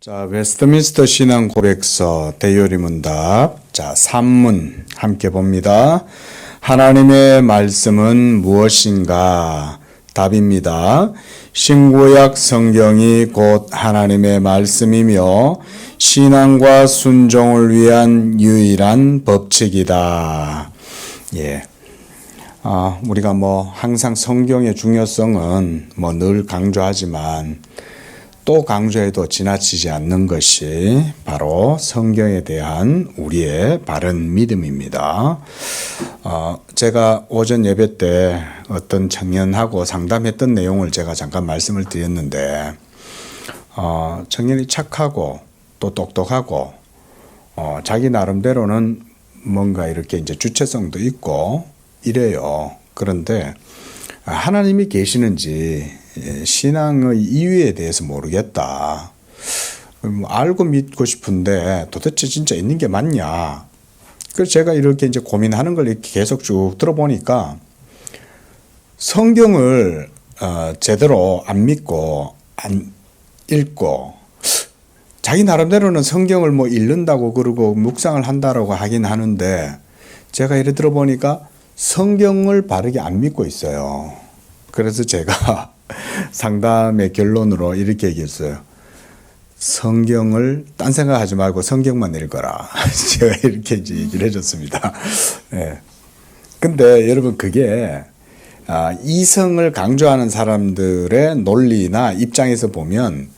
자, 웨스트민스터 신앙 고백서 대요리 문답. 자, 3문 함께 봅니다. 하나님의 말씀은 무엇인가? 답입니다. 신구약 성경이 곧 하나님의 말씀이며 신앙과 순종을 위한 유일한 법칙이다. 예. 우리가 항상 성경의 중요성은 늘 강조하지만 또 강조해도 지나치지 않는 것이 바로 성경에 대한 우리의 바른 믿음입니다. 제가 오전 예배 때 어떤 청년하고 상담했던 내용을 제가 잠깐 말씀을 드렸는데, 청년이 착하고 또 똑똑하고, 자기 나름대로는 뭔가 이렇게 이제 주체성도 있고 이래요. 그런데 하나님이 계시는지 신앙의 이유에 대해서 모르겠다. 알고 믿고 싶은데 도대체 진짜 있는 게 맞냐? 그래서 제가 이렇게 이제 고민하는 걸 이렇게 계속 쭉 들어보니까 성경을 제대로 안 믿고 안 읽고 자기 나름대로는 성경을 읽는다고 그러고 묵상을 한다라고 하긴 하는데 제가 이래 들어보니까 성경을 바르게 안 믿고 있어요. 그래서 제가 상담의 결론으로 이렇게 얘기했어요. 성경을 딴 생각하지 말고 성경만 읽어라. 제가 이렇게 이제 얘기를 해줬습니다. 네. 근데 여러분 그게 이성을 강조하는 사람들의 논리나 입장에서 보면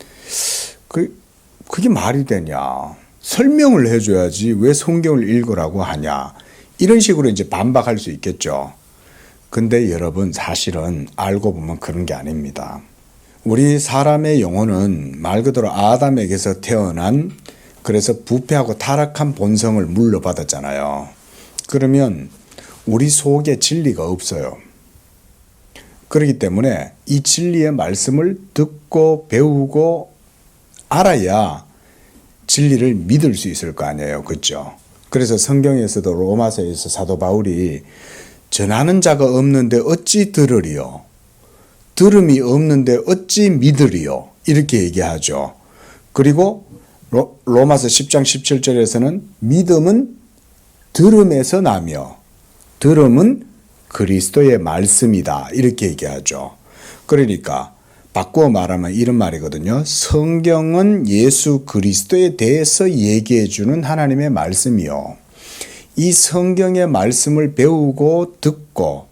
그게 말이 되냐. 설명을 해줘야지 왜 성경을 읽으라고 하냐. 이런 식으로 이제 반박할 수 있겠죠. 근데 여러분 사실은 알고 보면 그런 게 아닙니다. 우리 사람의 영혼은 말 그대로 아담에게서 태어난, 그래서 부패하고 타락한 본성을 물려받았잖아요. 그러면 우리 속에 진리가 없어요. 그렇기 때문에 이 진리의 말씀을 듣고 배우고 알아야 진리를 믿을 수 있을 거 아니에요. 그렇죠? 그래서 성경에서도 로마서에서 사도 바울이 전하는 자가 없는데 어찌 들으리요? 들음이 없는데 어찌 믿으리요? 이렇게 얘기하죠. 그리고 로마서 10장 17절에서는 믿음은 들음에서 나며 들음은 그리스도의 말씀이다. 이렇게 얘기하죠. 그러니까 바꾸어 말하면 이런 말이거든요. 성경은 예수 그리스도에 대해서 얘기해 주는 하나님의 말씀이요. 이 성경의 말씀을 배우고 듣고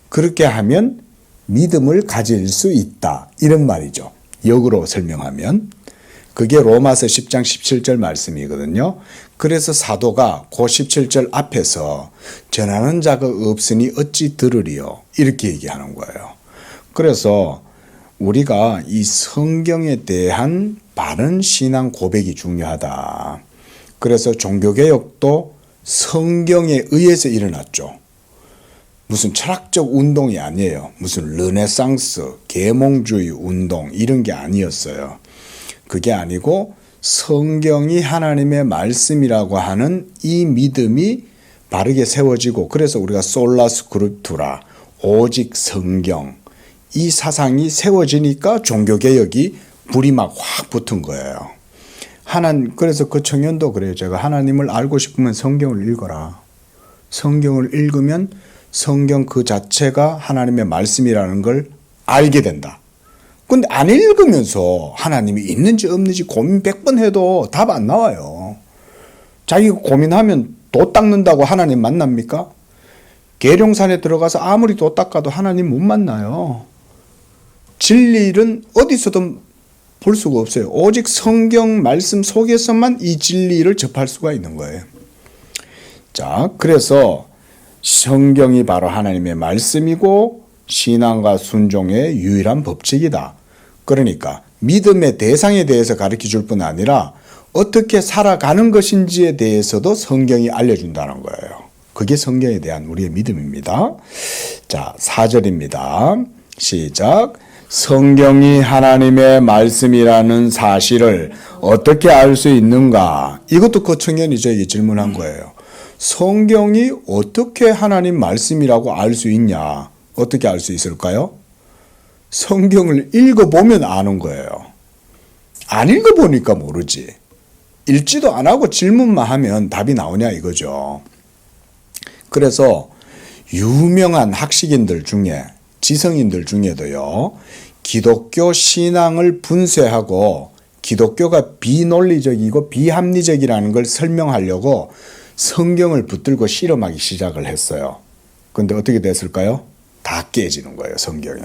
그렇게 하면 믿음을 가질 수 있다. 이런 말이죠. 역으로 설명하면. 그게 로마서 10장 17절 말씀이거든요. 그래서 사도가 그 17절 앞에서 전하는 자가 없으니 어찌 들으리요? 이렇게 얘기하는 거예요. 그래서 우리가 이 성경에 대한 바른 신앙 고백이 중요하다. 그래서 종교개혁도 성경에 의해서 일어났죠. 무슨 철학적 운동이 아니에요. 무슨 르네상스, 계몽주의 운동 이런 게 아니었어요. 그게 아니고 성경이 하나님의 말씀이라고 하는 이 믿음이 바르게 세워지고 그래서 우리가 솔라 스크립투라, 오직 성경 이 사상이 세워지니까 종교개혁이 불이 막 확 붙은 거예요. 그래서 그 청년도 그래요. 제가 하나님을 알고 싶으면 성경을 읽어라. 성경을 읽으면 성경 그 자체가 하나님의 말씀이라는 걸 알게 된다. 근데 안 읽으면서 하나님이 있는지 없는지 고민 100번 해도 답 안 나와요. 자기가 고민하면 도 닦는다고 하나님 만납니까? 계룡산에 들어가서 아무리 도 닦아도 하나님 못 만나요. 진리는 어디서든 볼 수가 없어요. 오직 성경 말씀 속에서만 이 진리를 접할 수가 있는 거예요. 자, 그래서 성경이 바로 하나님의 말씀이고 신앙과 순종의 유일한 법칙이다. 그러니까 믿음의 대상에 대해서 가르쳐 줄 뿐 아니라 어떻게 살아가는 것인지에 대해서도 성경이 알려준다는 거예요. 그게 성경에 대한 우리의 믿음입니다. 자, 4절입니다. 시작. 성경이 하나님의 말씀이라는 사실을 어떻게 알 수 있는가? 이것도 그 청년이 저에게 질문한 거예요. 성경이 어떻게 하나님 말씀이라고 알 수 있냐? 어떻게 알 수 있을까요? 성경을 읽어보면 아는 거예요. 안 읽어보니까 모르지. 읽지도 안 하고 질문만 하면 답이 나오냐 이거죠. 그래서 유명한 학식인들 중에, 지성인들 중에도요, 기독교 신앙을 분쇄하고 기독교가 비논리적이고 비합리적이라는 걸 설명하려고 성경을 붙들고 실험하기 시작을 했어요. 근데 어떻게 됐을까요? 다 깨지는 거예요, 성경에.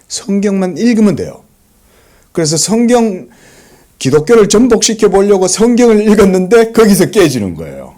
성경만 읽으면 돼요. 그래서 기독교를 전복시켜 보려고 성경을 읽었는데 거기서 깨지는 거예요.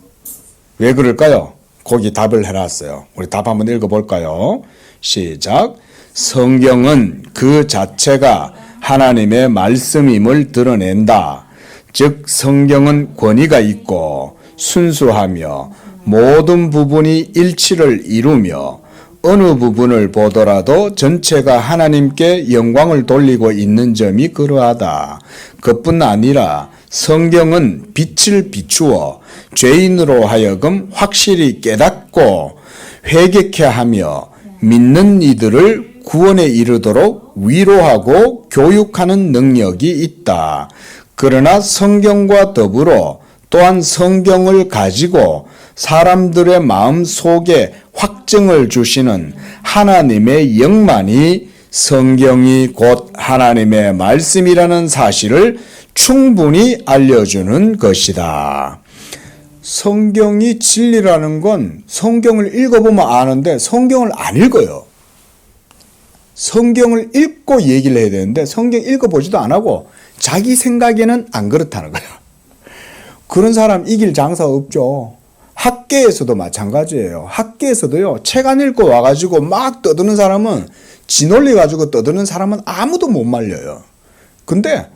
왜 그럴까요? 거기 답을 해놨어요. 우리 답 한번 읽어볼까요? 시작. 성경은 그 자체가 하나님의 말씀임을 드러낸다. 즉 성경은 권위가 있고 순수하며 모든 부분이 일치를 이루며 어느 부분을 보더라도 전체가 하나님께 영광을 돌리고 있는 점이 그러하다. 그뿐 아니라 성경은 빛을 비추어 죄인으로 하여금 확실히 깨닫고 회개케 하며 믿는 이들을 구원에 이르도록 위로하고 교육하는 능력이 있다. 그러나 성경과 더불어 또한 성경을 가지고 사람들의 마음 속에 확증을 주시는 하나님의 영만이 성경이 곧 하나님의 말씀이라는 사실을 충분히 알려주는 것이다. 성경이 진리라는 건 성경을 읽어보면 아는데 성경을 안 읽어요. 성경을 읽고 얘기를 해야 되는데 성경 읽어보지도 안 하고 자기 생각에는 안 그렇다는 거예요. 그런 사람 이길 장사 없죠. 학계에서도 마찬가지예요. 학계에서도요, 책 안 읽고 와가지고 막 떠드는 사람은, 지 논리 가지고 떠드는 사람은 아무도 못 말려요. 근데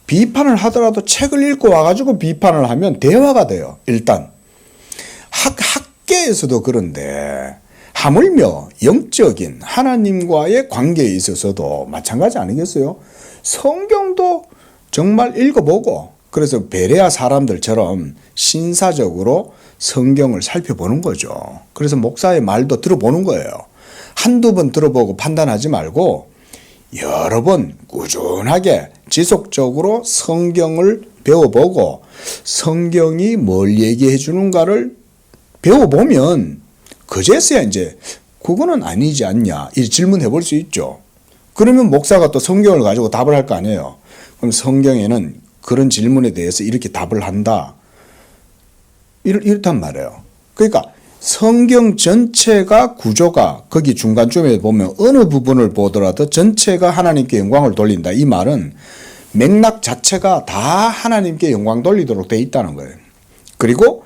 비판을 하더라도 책을 읽고 와가지고 비판을 하면 대화가 돼요. 일단 학계에서도 그런데 하물며 영적인 하나님과의 관계에 있어서도 마찬가지 아니겠어요? 성경도 정말 읽어보고, 그래서 베레아 사람들처럼 신사적으로 성경을 살펴보는 거죠. 그래서 목사의 말도 들어보는 거예요. 한두 번 들어보고 판단하지 말고 여러 번 꾸준하게 지속적으로 성경을 배워보고 성경이 뭘 얘기해 주는가를 배워보면 그제서야 이제 그거는 아니지 않냐 이 질문해 볼 수 있죠. 그러면 목사가 또 성경을 가지고 답을 할 거 아니에요. 그럼 성경에는 그런 질문에 대해서 이렇게 답을 한다. 이렇단 말이에요. 그러니까 성경 전체가 구조가 거기 중간쯤에 보면 어느 부분을 보더라도 전체가 하나님께 영광을 돌린다. 이 말은 맥락 자체가 다 하나님께 영광 돌리도록 돼 있다는 거예요. 그리고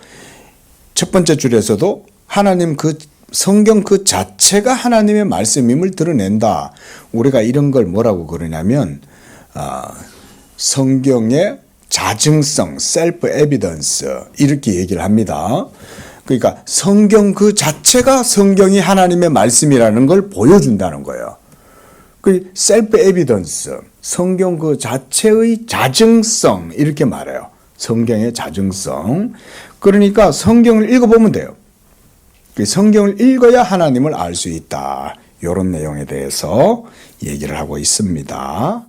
첫 번째 줄에서도 하나님 그 성경 그 자체가 하나님의 말씀임을 드러낸다. 우리가 이런 걸 뭐라고 그러냐면 성경의 자증성, 셀프 에비던스 이렇게 얘기를 합니다. 그러니까 성경 그 자체가 성경이 하나님의 말씀이라는 걸 보여준다는 거예요. 그 셀프 에비던스, 성경 그 자체의 자증성 이렇게 말해요. 성경의 자증성. 그러니까 성경을 읽어보면 돼요. 성경을 읽어야 하나님을 알 수 있다. 이런 내용에 대해서 얘기를 하고 있습니다.